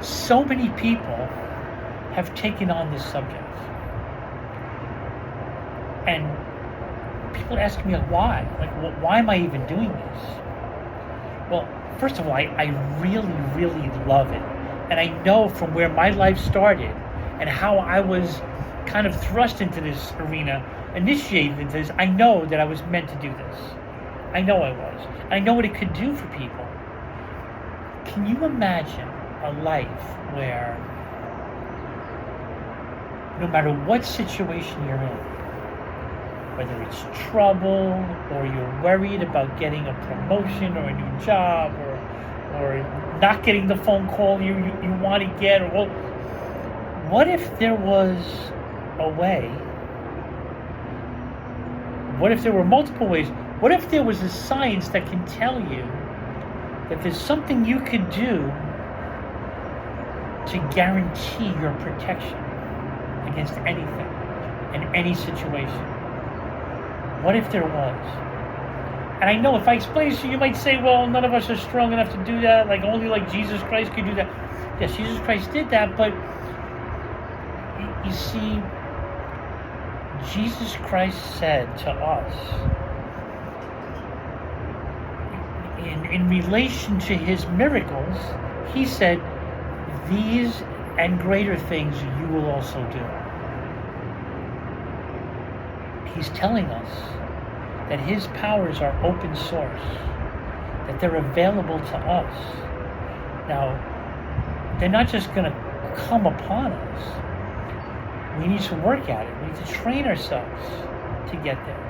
So many people have taken on this subject, and people ask me why. Like, why am I even doing this? Well, first of all, I really, really love it, and I know from where my life started and how I was kind of thrust into this arena, initiated into this. I know that I was meant to do this. I know I was. I know what it could do for people. Can you imagine a life where no matter what situation you're in, whether it's trouble or you're worried about getting a promotion or a new job or not getting the phone call you want to get, or what if there was a way? What if there were multiple ways? What if there was a science that can tell you that there's something you could do to guarantee your protection against anything in any situation? What if there was? And I know if I explain this to you, you might say, well, none of us are strong enough to do that. Like, only like Jesus Christ could do that. Yes, Jesus Christ did that, but you see, Jesus Christ said to us, in relation to his miracles, he said, these and greater things you will also do. He's telling us that his powers are open source, that they're available to us. Now, they're not just going to come upon us. We need to work at it. We need to train ourselves to get there.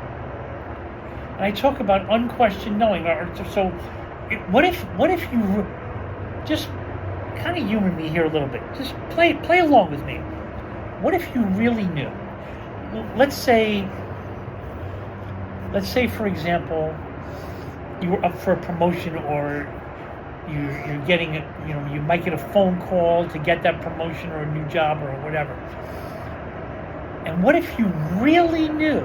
And I talk about unquestioned knowing. So, what if you just kind of humor me here a little bit? Just play along with me. What if you really knew? Let's say, for example, you were up for a promotion, or you're getting, you might get a phone call to get that promotion or a new job or whatever. And what if you really knew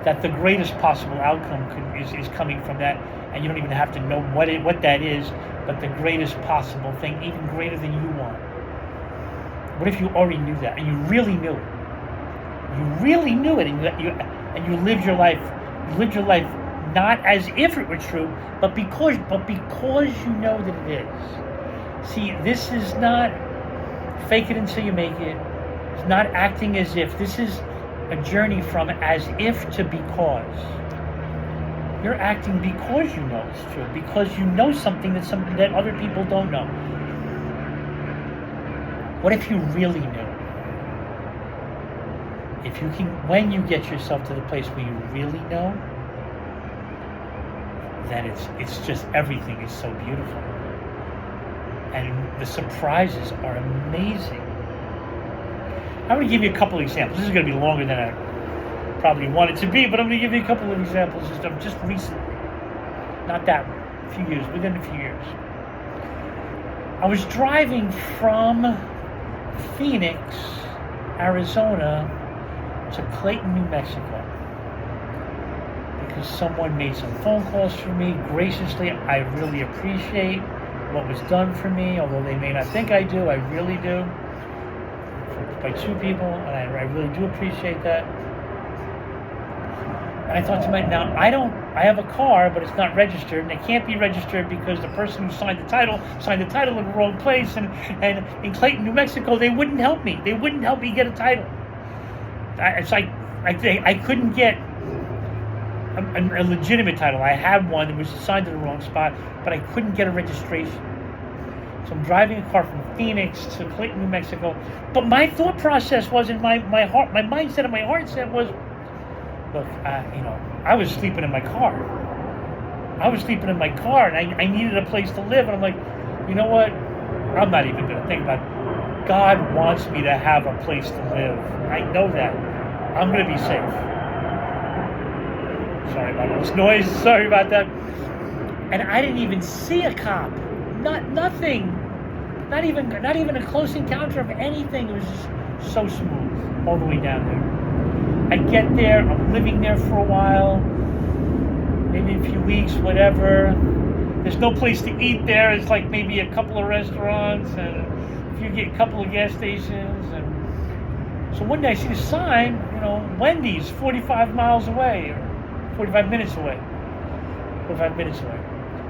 that the greatest possible outcome is coming from that, and you don't even have to know what that is, but the greatest possible thing, even greater than you want? What if you already knew that, and you really knew it? You really knew it, and you lived your life. You lived your life not as if it were true, but because you know that it is. See, this is not fake it until you make it. It's not acting as if. This is a journey from as if to because. You're acting because you know it's true, because you know something that other people don't know. What if you really knew? If you can, when you get yourself to the place where you really know, then it's just everything is so beautiful, and the surprises are amazing. I'm going to give you a couple of examples. This is going to be longer than I probably want it to be, but I'm going to give you a couple of examples of just recently. Not that a few years, within a few years. I was driving from Phoenix, Arizona to Clayton, New Mexico, because someone made some phone calls for me graciously. I really appreciate what was done for me, although they may not think I do. I really do. By two people, and I really do appreciate that. And I thought to myself, now I have a car, but it's not registered, and it can't be registered because the person who signed the title in the wrong place, and in Clayton, New Mexico, they wouldn't help me. They wouldn't help me get a title. I couldn't get a legitimate title. I had one that was assigned to the wrong spot, but I couldn't get a registration. So I'm driving a car from Phoenix to Clayton, New Mexico. But my thought process was, in my heart, my mindset and my heart set was, look, I was sleeping in my car. And I needed a place to live. And I'm like, you know what? I'm not even going to think about it. God wants me to have a place to live. I know that. I'm going to be safe. Sorry about all this noise. Sorry about that. And I didn't even see a cop. Nothing. Not even a close encounter of anything. It was just so smooth all the way down there. I get there. I'm living there for a while, maybe a few weeks, whatever. There's no place to eat there. It's like maybe a couple of restaurants and if you get a couple of gas stations. And so one day I see a sign, Wendy's 45 miles away or 45 minutes away. 45 minutes away.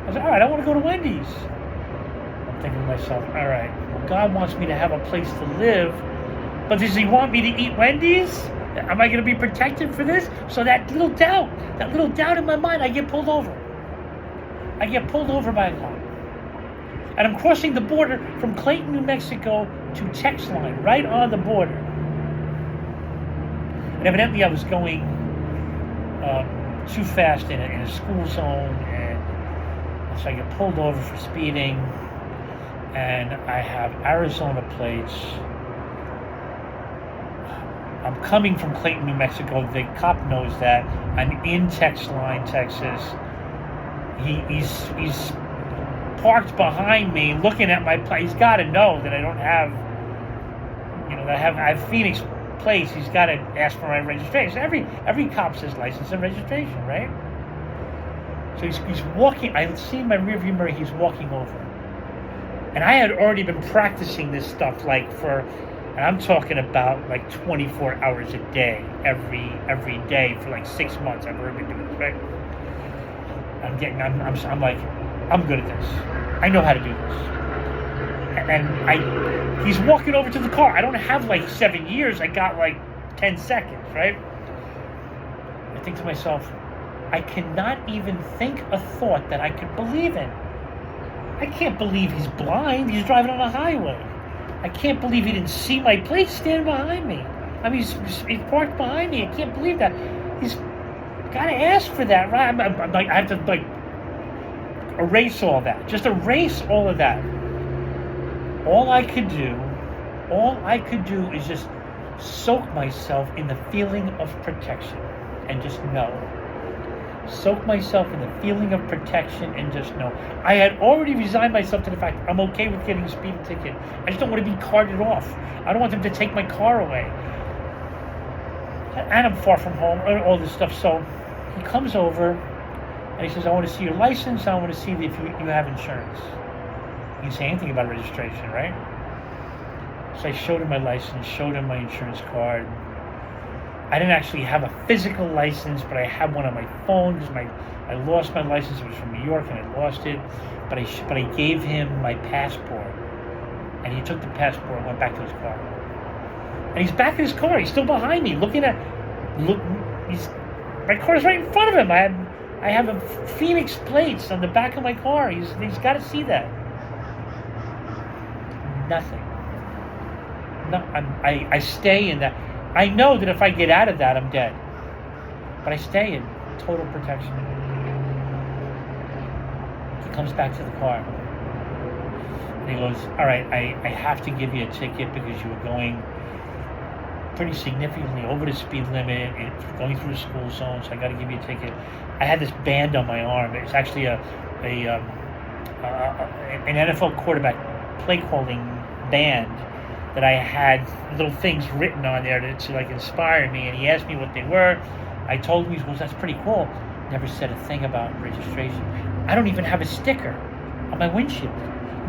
I said, all right, I want to go to Wendy's. I'm thinking to myself, all right, well, God wants me to have a place to live, but does he want me to eat Wendy's? Am I going to be protected for this? So that little doubt in my mind, I get pulled over. I get pulled over by a car. And I'm crossing the border from Clayton, New Mexico to Texline, right on the border. And evidently I was going too fast in a school zone, and so I get pulled over for speeding, and I have Arizona plates. I'm coming from Clayton, New Mexico. The cop knows that. I'm in Texline, Texas. He's parked behind me, looking at my plate. He's got to know that I don't have, that I have Phoenix plates. He's got to ask for my registration. Every cop says license and registration, right? So he's walking. I see in my rearview mirror he's walking over, and I had already been practicing this stuff and I'm talking about like 24 hours a day, every day for like 6 months. I've already been doing this, right? I'm like, I'm good at this. I know how to do this. And he's walking over to the car. I don't have like 7 years. I got like 10 seconds, right? I think to myself, I cannot even think a thought that I could believe in. I can't believe he's blind. He's driving on a highway. I can't believe he didn't see my plate standing behind me. I mean, he's parked behind me. I can't believe that. He's got to ask for that, right? I'm like, I have to erase all that. Just erase all of that. All I could do is just soak myself in the feeling of protection and just know. Soak myself in the feeling of protection and just know. I had already resigned myself to the fact I'm okay with getting a speeding ticket. I just don't want to be carted off. I don't want them to take my car away. And I'm far from home, all this stuff. So he comes over and he says, I want to see your license. I want to see if you have insurance. He didn't say anything about registration, right? So I showed him my license, showed him my insurance card. I didn't actually have a physical license, but I had one on my phone because I lost my license. It was from New York and I lost it. But I gave him my passport, and he took the passport and went back to his car. And he's back in his car. He's still behind me, my car's right in front of him. I have a Phoenix plates on the back of my car. He's got to see that. Nothing. No, I stay in that. I know that if I get out of that, I'm dead. But I stay in total protection. He comes back to the car. And he goes, all right, I have to give you a ticket because you were going pretty significantly over the speed limit. It's going through the school zone, so I got to give you a ticket. I had this band on my arm. It's actually an NFL quarterback play calling band that I had little things written on there to like inspire me, and he asked me what they were. I told him, he goes, that's pretty cool. Never said a thing about registration. I don't even have a sticker on my windshield.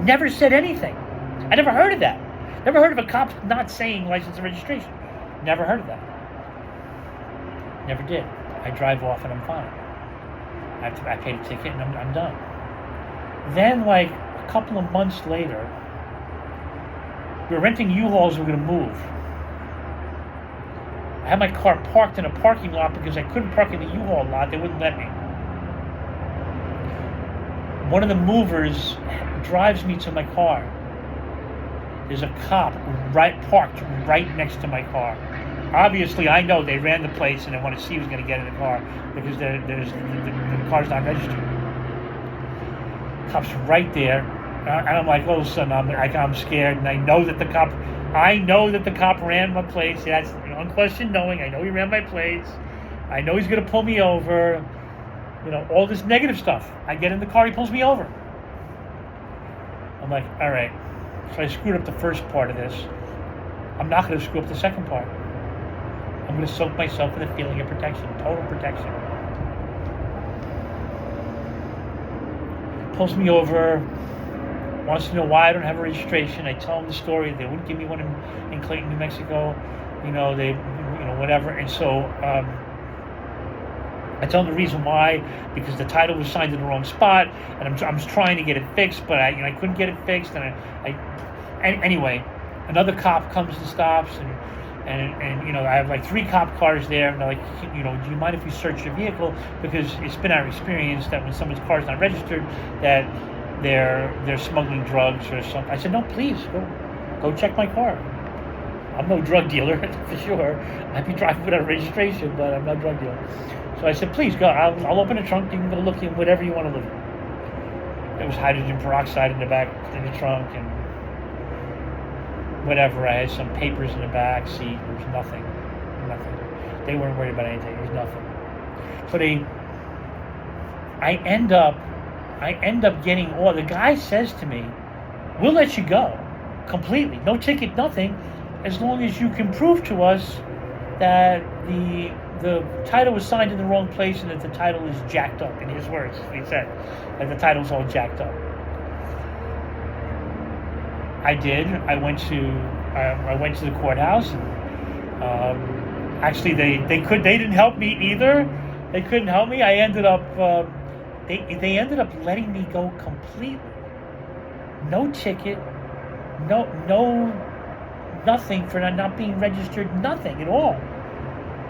Never said anything. I never heard of that. Never heard of a cop not saying license and registration. Never heard of that. Never did. I drive off and I'm fine. I paid a ticket and I'm done. Then like a couple of months later, we were renting U-Hauls, we were going to move. I had my car parked in a parking lot because I couldn't park in the U-Haul lot. They wouldn't let me. One of the movers drives me to my car. There's a cop parked right next to my car. Obviously, I know they ran the plates and they want to see who's going to get in the car because the car's not registered. Cop's right there. And I'm like, oh, son, I'm scared, and I know that the cop ran my plates. That's unquestioned knowing. I know he ran my plates. I know he's going to pull me over. All this negative stuff. I get in the car, he pulls me over. I'm like, all right. So I screwed up the first part of this. I'm not going to screw up the second part. I'm going to soak myself in a feeling of protection, total protection. pulls me over, wants to know why I don't have a registration. I tell him the story. They wouldn't give me one in Clayton, New Mexico. Whatever. And so I tell him the reason why, because the title was signed in the wrong spot, and I'm trying to get it fixed, but I couldn't get it fixed. And anyway, another cop comes and stops, and I have like 3 cop cars there, and they're like, do you mind if we search your vehicle? Because it's been our experience that when someone's car is not registered, that they're smuggling drugs or something. I said, no, please go check my car. I'm no drug dealer for sure. I'd be driving without registration, but I'm not a drug dealer. So I said, please go. I'll open the trunk. You can go look in whatever you want to look at. There was hydrogen peroxide in the back in the trunk and whatever. I had some papers in the back seat. There was nothing. They weren't worried about anything. There was nothing. But I end up getting all. The guy says to me, we'll let you go completely. No ticket, nothing, as long as you can prove to us that the title was signed in the wrong place and that the title is jacked up. In his words, he said that the title's all jacked up. I did. I went to the courthouse, and actually they didn't help me either. They couldn't help me. I ended up they ended up letting me go completely. No ticket, no nothing for not being registered, nothing at all.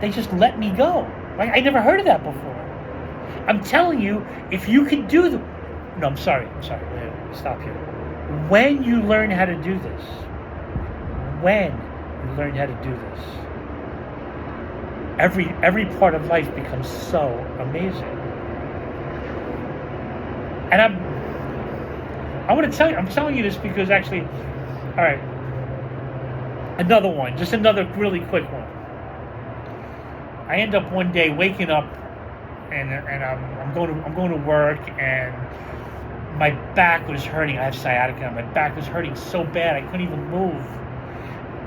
They just let me go. Right? I never heard of that before. I'm telling you, if you can do the... No, I'm sorry. Stop here. When you learn how to do this, every part of life becomes so amazing. And I want to tell you, I'm telling you this because actually, all right, another one, just another really quick one. I end up one day waking up, and I'm going to work, and my back was hurting. I have sciatica. My back was hurting so bad I couldn't even move.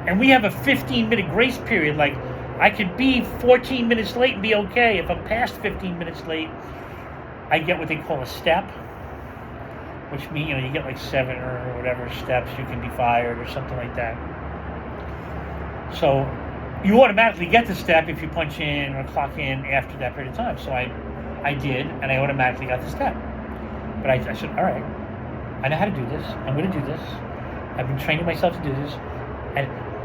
And we have a 15-minute grace period. Like, I could be 14 minutes late and be okay. If I'm past 15 minutes late, I get what they call a step, which means you get like 7 or whatever steps, you can be fired or something like that. So you automatically get the step if you punch in or clock in after that period of time. So I did, and I automatically got the step. But I said, all right, I know how to do this. I'm going to do this. I've been training myself to do this.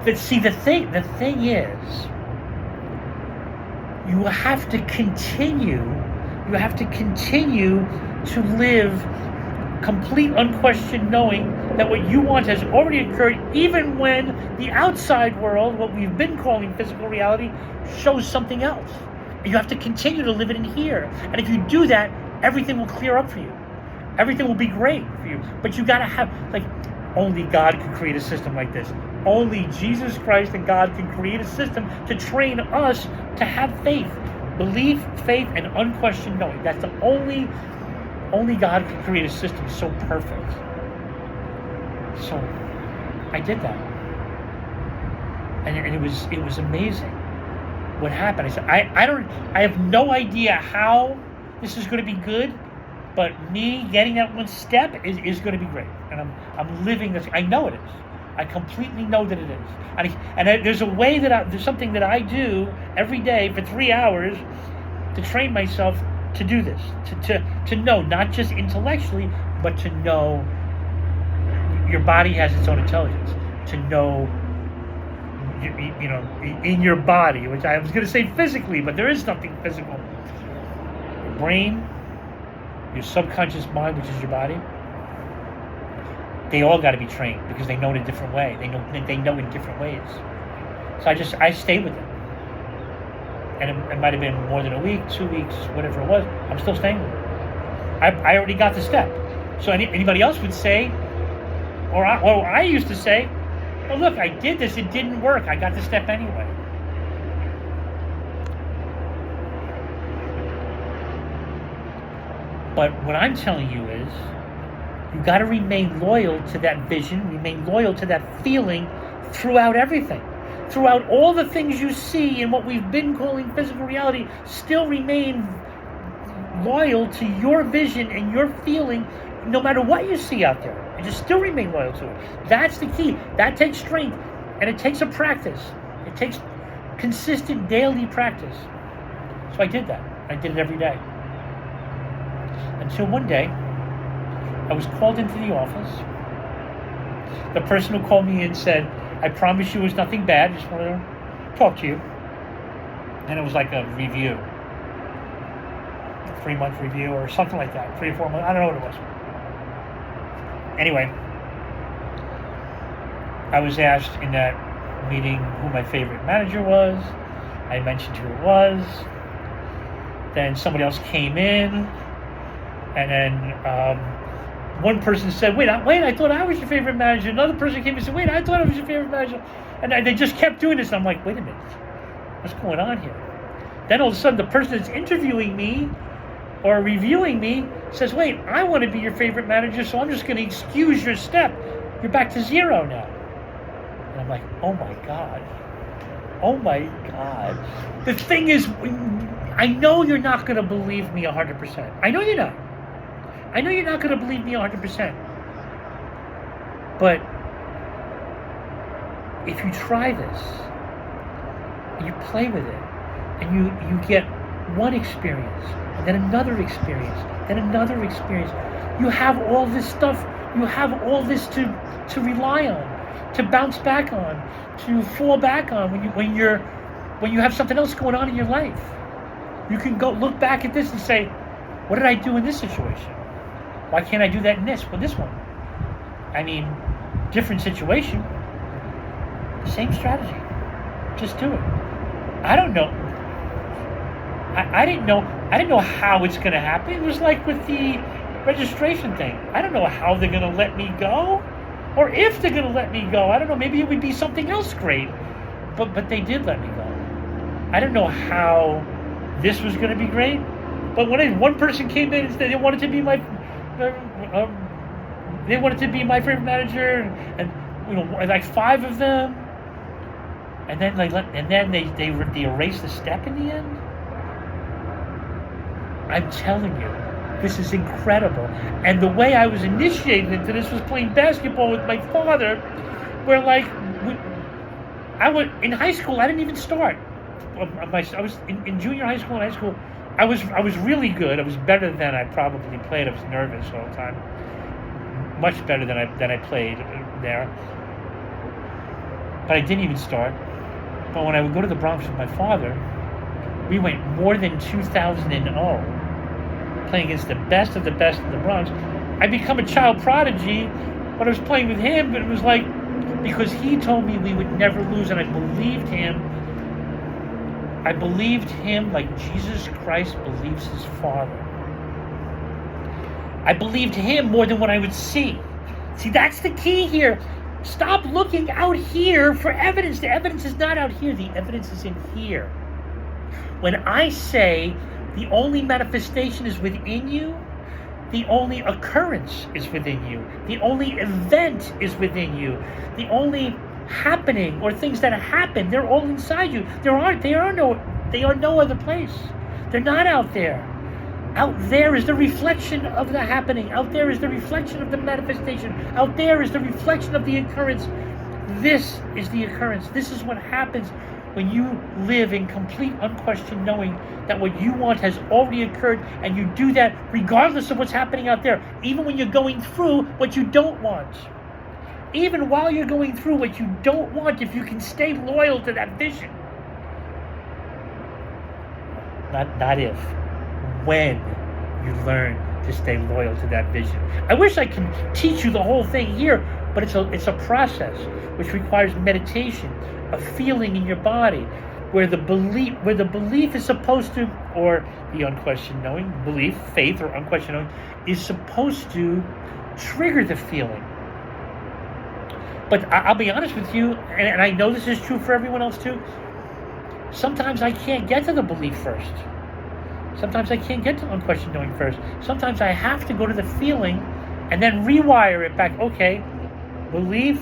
But see, the thing is, you have to continue to live complete, unquestioned knowing that what you want has already occurred, even when the outside world, what we've been calling physical reality, shows something else. And you have to continue to live it in here. And if you do that, everything will clear up for you. Everything will be great for you. But you got to have, only God can create a system like this. Only Jesus Christ and God can create a system to train us to have faith. Belief, faith, and unquestioned knowing. That's the only God can create a system so perfect. So I did that. And it was amazing what happened. I said, I have no idea how this is going to be good, but me getting that one step is going to be great. And I'm living this. I know it is. I completely know that it is. And there's a way there's something that I do every day for 3 hours to train myself to do this, to know, not just intellectually, but to know your body has its own intelligence, to know, in your body, which I was going to say physically, but there is nothing physical. Your brain, your subconscious mind, which is your body, they all got to be trained because they know in a different way. They know in different ways. So I stayed with them. And it might have been more than a week, 2 weeks, whatever it was. I'm still staying with them. I already got the step. So anybody else would say, or I used to say, well, look, I did this. It didn't work. I got the step anyway. But what I'm telling you is, you got to remain loyal to that vision, remain loyal to that feeling throughout everything. Throughout all the things you see and what we've been calling physical reality, still remain loyal to your vision and your feeling no matter what you see out there, and just still remain loyal to it. That's the key. That takes strength, and it takes a practice. It takes consistent daily practice. So I did that. I did it every day. Until one day, I was called into the office. The person who called me in said, I promise you it was nothing bad, just wanted to talk to you. And it was like a review. A 3-month review or something like that. 3 or 4 months, I don't know what it was. Anyway, I was asked in that meeting who my favorite manager was. I mentioned who it was. Then somebody else came in, and then one person said, wait, I thought I was your favorite manager. Another person came and said, wait, I thought I was your favorite manager. And they just kept doing this. I'm like, wait a minute, what's going on here? Then all of a sudden, the person that's interviewing me or reviewing me says, wait, I want to be your favorite manager, so I'm just going to excuse your step. You're back to 0 now. And I'm like, oh my God. Oh my God. The thing is, I know you're not going to believe me 100%. I know you're not. I know you're not going to believe me 100%. But if you try this, and you play with it, and you get one experience, and then another experience, then another experience, you have all this stuff, you have all this to rely on, to bounce back on, to fall back on when you have something else going on in your life. You can go look back at this and say, what did I do in this situation? Why can't I do that in this one? I mean, different situation, same strategy. Just do it. I don't know. I didn't know how it's going to happen. It was like with the registration thing. I don't know how they're going to let me go, or if they're going to let me go. I don't know. Maybe it would be something else great, but they did let me go. I don't know how this was going to be great, but when one person came in and said they wanted to be my favorite manager, and like 5 of them, and then they erased the step in the end. I'm telling you, this is incredible. And the way I was initiated into this was playing basketball with my father, where I was in high school. I didn't even start. I was in junior high school and high school. I was really good. I was better than I probably played. I was nervous all the time. Much better than I played there. But I didn't even start. But when I would go to the Bronx with my father, we went more than 2,000-0, playing against the best of the Bronx. I become a child prodigy when I was playing with him, but it was like, because he told me we would never lose, and I believed him. I believed him like Jesus Christ believes his Father. I believed him more than what I would see. See, that's the key here. Stop looking out here for evidence. The evidence is not out here. The evidence is in here. When I say the only manifestation is within you, the only occurrence is within you, the only event is within you, the only happening or things that happen, they're all inside you. They are no other place. They're not out there. Out there is the reflection of the happening. Out there is the reflection of the manifestation. Out there is the reflection of the occurrence. This is the occurrence. This is what happens when you live in complete unquestioned knowing that what you want has already occurred, and you do that regardless of what's happening out there, even when you're going through what you don't want. Even while you're going through what you don't want, if you can stay loyal to that vision. Not if. When you learn to stay loyal to that vision. I wish I could teach you the whole thing here, but it's a process which requires meditation, a feeling in your body, where the belief is supposed to, or the unquestioned knowing, belief, faith, or unquestioned knowing, is supposed to trigger the feeling. But I'll be honest with you, and I know this is true for everyone else too, sometimes I can't get to the belief first. Sometimes I can't get to unquestioned knowing first. Sometimes I have to go to the feeling and then rewire it back. Okay, belief,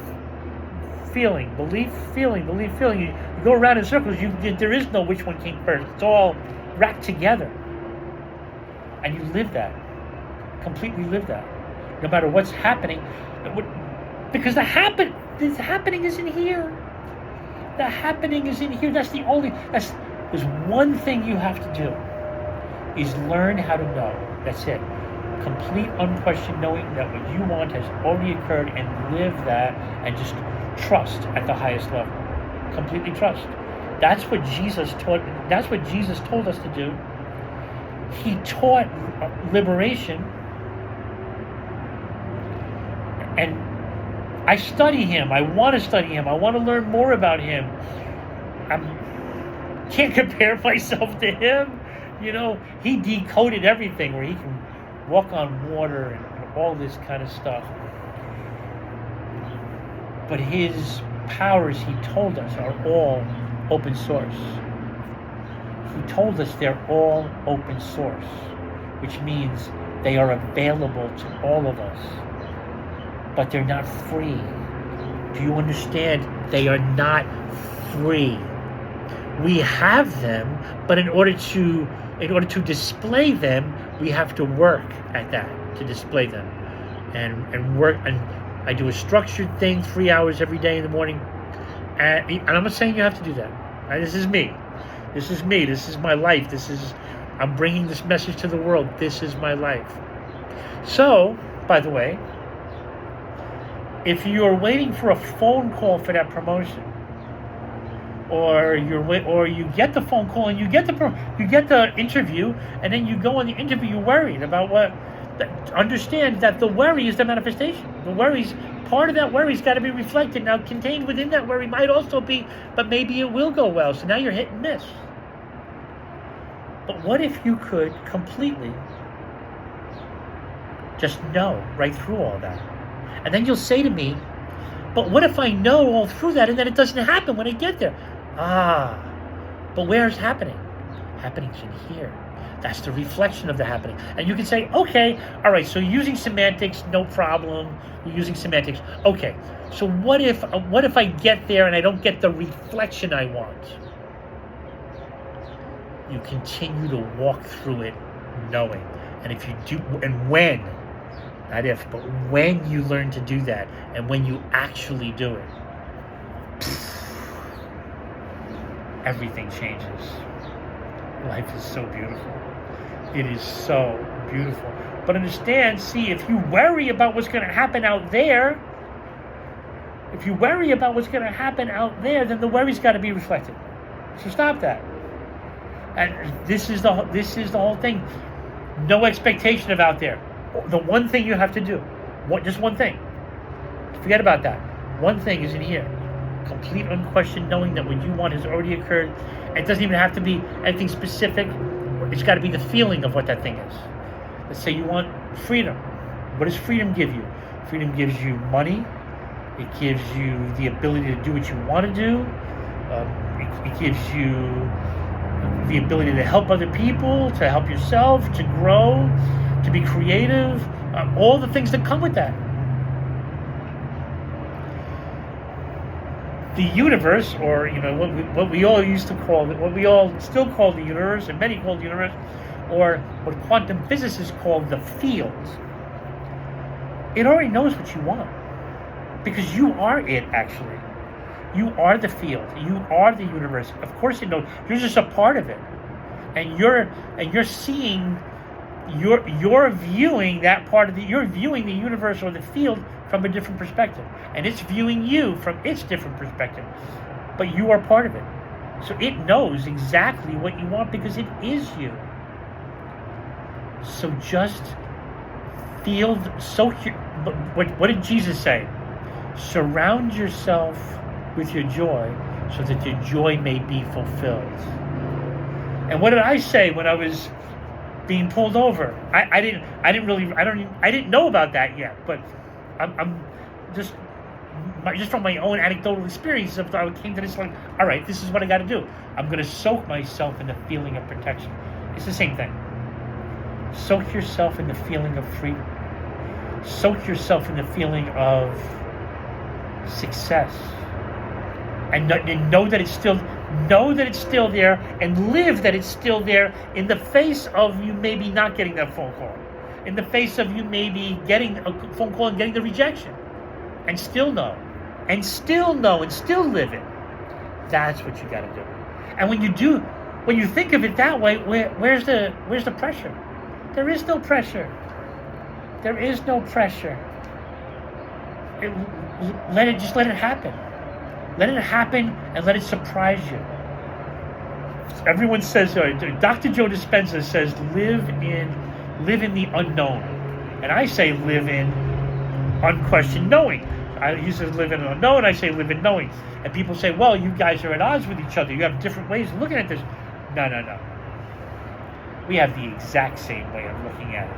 feeling, belief, feeling, belief, feeling. You go around in circles. There is no which one came first. It's all wrapped together. And you live that. Completely live that. no matter what's happening, because the happening isn't here. The happening is in here. There's one thing you have to do, is learn how to know. That's it. Complete unquestioned knowing that what you want has already occurred, and live that, and just trust at the highest level. Completely trust. That's what Jesus taught. That's what Jesus told us to do. He taught liberation, and I study him. I want to study him. I want to learn more about him. I can't compare myself to him. He decoded everything, where he can walk on water and all this kind of stuff. But his powers, he told us, are all open source. He told us they're all open source, which means they are available to all of us. But they're not free. Do you understand? They are not free. We have them, but in order to display them, we have to work at that, to display them, and work. And I do a structured thing, 3 hours every day in the morning, and I'm not saying you have to do that. This is me. This is me. This is my life. I'm bringing this message to the world. This is my life. So, by the way, if you're waiting for a phone call for that promotion, or you get the phone call and you get the interview, and then you go on the interview, you're worried about what. Understand that the worry is the manifestation. The worries, part of that worry's got to be reflected. Now, contained within that worry might also be, but maybe it will go well. So now you're hit and miss. But what if you could completely just know right through all that? And then you'll say to me, but what if I know all through that and then it doesn't happen when I get there? But where's happening? Happening's in here. That's the reflection of the happening. And you can say, okay, all right, so using semantics, no problem. You're using semantics. Okay, so what if I get there and I don't get the reflection I want? You continue to walk through it knowing. And if you do, and when, not if, but when you learn to do that, and when you actually do it, everything changes. Life is so beautiful. It is so beautiful. But understand, see, if you worry about what's going to happen out there, then the worry's got to be reflected. So stop that. And this is the whole thing. No expectation of out there. The one thing you have to do, just one thing. Forget about that. One thing is in here. Complete unquestioned knowing that what you want has already occurred. It doesn't even have to be anything specific. It's got to be the feeling of what that thing is. Let's say you want freedom. What does freedom give you? Freedom gives you money. It gives you the ability to do what you want to do. It gives you the ability to help other people, to help yourself, to grow, to be creative, all the things that come with that. The universe, or what we all used to call it, what we all still call the universe, and many call the universe, or what quantum physicists call the field, it already knows what you want, because you are it. Actually, you are the field. You are the universe. Of course, it knows. You're just a part of it, and you're seeing. You're viewing that part of you're viewing the universe or the field from a different perspective, and it's viewing you from its different perspective, but you are part of it. So it knows exactly what you want because it is you. So just feel what did Jesus say? Surround yourself with your joy so that your joy may be fulfilled. And what did I say when I was being pulled over? I didn't know about that yet, but I'm just from my own anecdotal experience, I came to this like, all right, this is what I got to do. I'm going to soak myself in the feeling of protection. It's the same thing. Soak yourself in the feeling of freedom. Soak yourself in the feeling of success, and know that it's still. Know that it's still there, and live that it's still there in the face of you maybe not getting that phone call, in the face of you maybe getting a phone call and getting the rejection, and still know, and still know, and still live it. That's what you got to do. And when you do, when you think of it that way, where's the pressure? There is no pressure. There is no pressure. Let it happen. Let it happen and let it surprise you. Everyone says, Dr. Joe Dispenza says, live in the unknown. And I say live in unquestioned knowing. He says live in unknown, I say live in knowing. And people say, well, you guys are at odds with each other. You have different ways of looking at this. No. We have the exact same way of looking at it.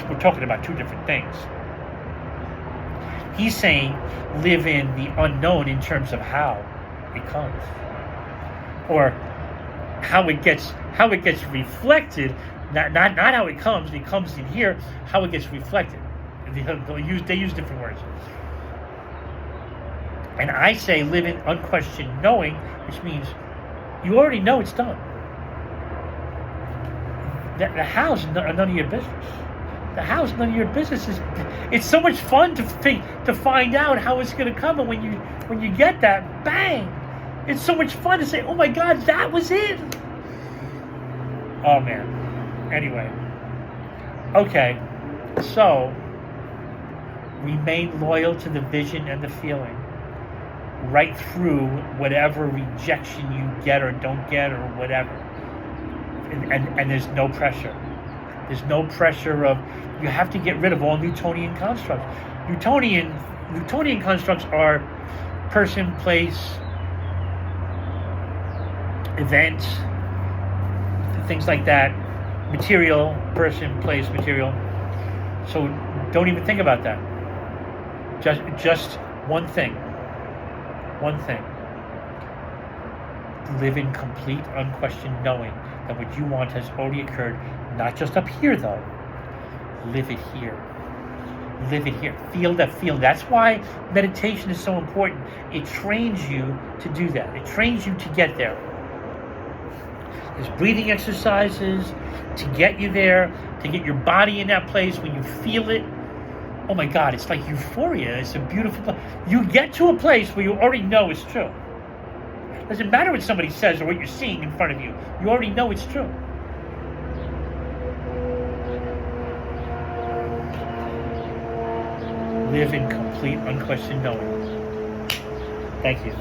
We're talking about two different things. He's saying live in the unknown in terms of how it comes, or how it gets reflected. Not how it comes in here. How it gets reflected. They use different words. And I say live in unquestioned knowing, which means you already know it's done. The how's none of your business. The how's none of your business. It's so much fun to find out how it's going to come, and when you get that, bang! It's so much fun to say, oh my God, that was it. Oh man. Anyway. Okay. So remain loyal to the vision and the feeling, right through whatever rejection you get or don't get or whatever. And there's no pressure. There's no pressure of, you have to get rid of all Newtonian constructs. Newtonian constructs are person, place, event, things like that. Material, person, place, material. So don't even think about that. Just one thing. One thing. Live in complete, unquestioned knowing that what you want has already occurred, not just up here though. Live it here. Live it here. Feel that feeling. That's why meditation is so important. It trains you to do that. It trains you to get there. There's breathing exercises to get you there, to get your body in that place when you feel it. Oh my God, it's like euphoria. It's a beautiful place. You get to a place where you already know it's true. Doesn't matter what somebody says or what you're seeing in front of you. You already know it's true. Live in complete, unquestioned knowing. Thank you.